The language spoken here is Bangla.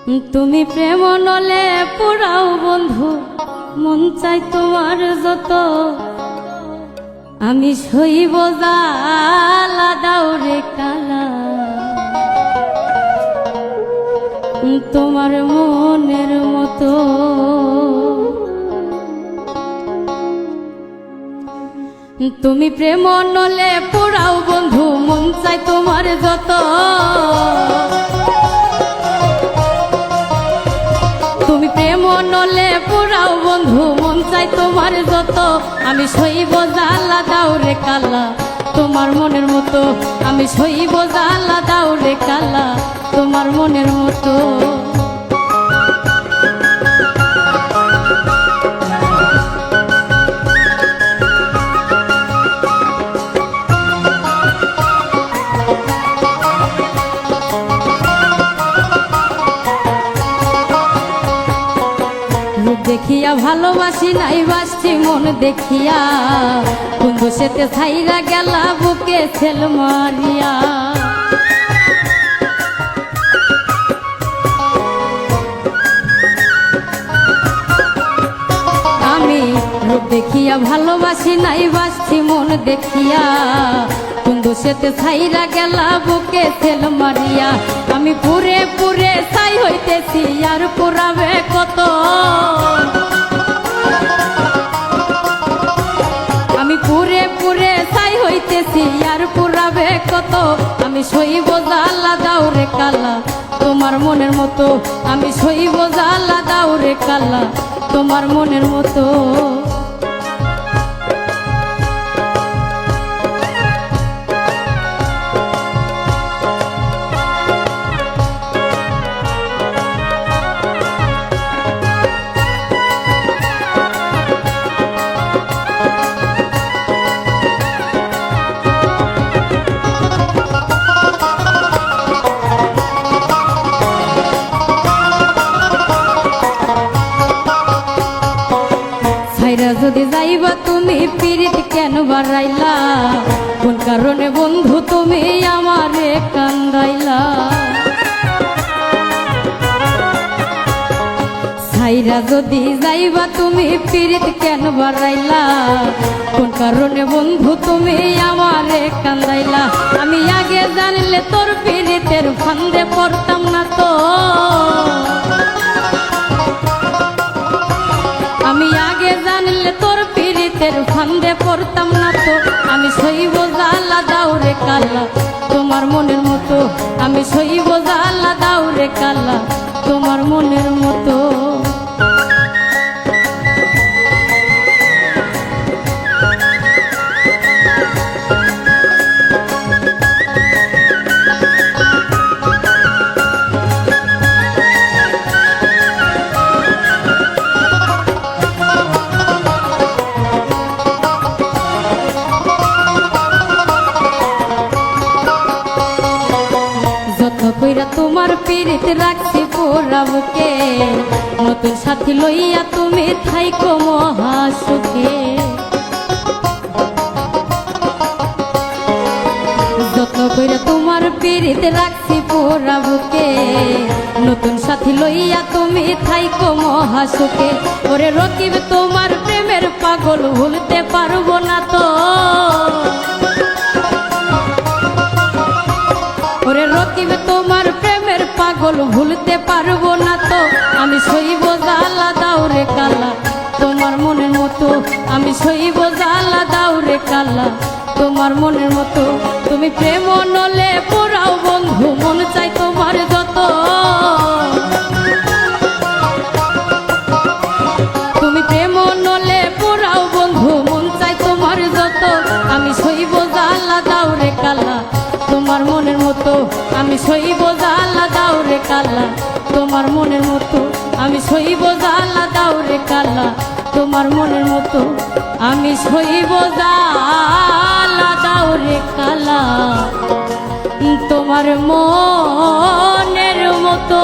তুমি প্রেম নলে পুরাও বন্ধু, মন চাই তোমার যত, আমি সইব জ্বালা দাও রে কালা। তোমার মনের মতো তুমি প্রেম নলে পুরাও বন্ধু, মন চাই তোমার যত, তুমি প্রেম নলে পুরাও বন্ধু, মন চাই তোমার যত, আমি সইব জ্বালা দাও রে কালা। তোমার মনের মতো আমি সইব জ্বালা দাও রে কালা, তোমার মনের মতো। দেখিয়া ভালোবাসি নাই বাসছি মন দেখিয়া, বন্ধু সেতে ছাইরা গেলা বুকে ছেল মারিয়া। আমি রূপ দেখিয়া ভালোবাসি নাই বাসছি মন দেখিয়া, বন্ধু সেতে ছাইরা গেলা বুকে ছেল মারিয়া। আমি পুরে পুরে ছাই হইতেছি আর পুরাবে কত, আমি পুরে পুরে ছাই হইতেছি আর পুরাবে কত, আমি সইব জ্বালা দাও রে কালা। তোমার মনের মতো আমি সইব জ্বালা দাও রে কালা, তোমার মনের মতো। যদি যাইবা তুমি পিরিত কেন বাড়াইলা, কোন কারণে বন্ধু তুমি আমারে কান্দাইলা। ছাইরা যদি যাইবা তুমি পিরিত কেন বাড়াইলা, কোন কারণে বন্ধু তুমি আমারে কান্দাইলা। আমি আগে জানলে তোর পিরিতের ফান্দে পড়তাম না তো, আমি আগে জানলে তোর পিরিতের ফান্দে পড়তাম না তো, আমি সইব জ্বালা দাও রে কালা। তোমার মনের মতো আমি সইব জ্বালা দাও রে কালা, তোমার মনের মতো। কইরা তোমার পিরিত রাখছি পোড়া বুকে, নতুন সাথী লইয়া তুমি থাইকো মহা সুখে। যত্ন কইরা তোমার পিরিত রাখছি পোড়া বুকে, নতুন সাথী লইয়া তুমি থাইকো মহা সুখে। ওরে রকিব তোমার প্রেমের পাগল ভুলতে পারবো না তো, ওরে রকিব তোমার প্রেমের পাগল ভুলতে পারবো না তো, আমি সইব জ্বালা দাও রে কালা। তোমার মনের মতো আমি সইব জ্বালা দাও রে কালা, তোমার মনের মতো। তুমি প্রেম নলে পোড়াও বন্ধু, মন চাই তোমার যত, তুমি প্রেম নলে পোড়াও বন্ধু, মন চাই তোমার যত, আমি সইব জ্বালা দাও রে কালা। তোমার মনের মতো আমি সইব জ্বালা দাও রে কালা, তোমার মনের মতো আমি সইব জ্বালা দাও রে কালা, তোমার মনের মতো আমি সইব জ্বালা দাও রে কালা, তোমার মনের মতো।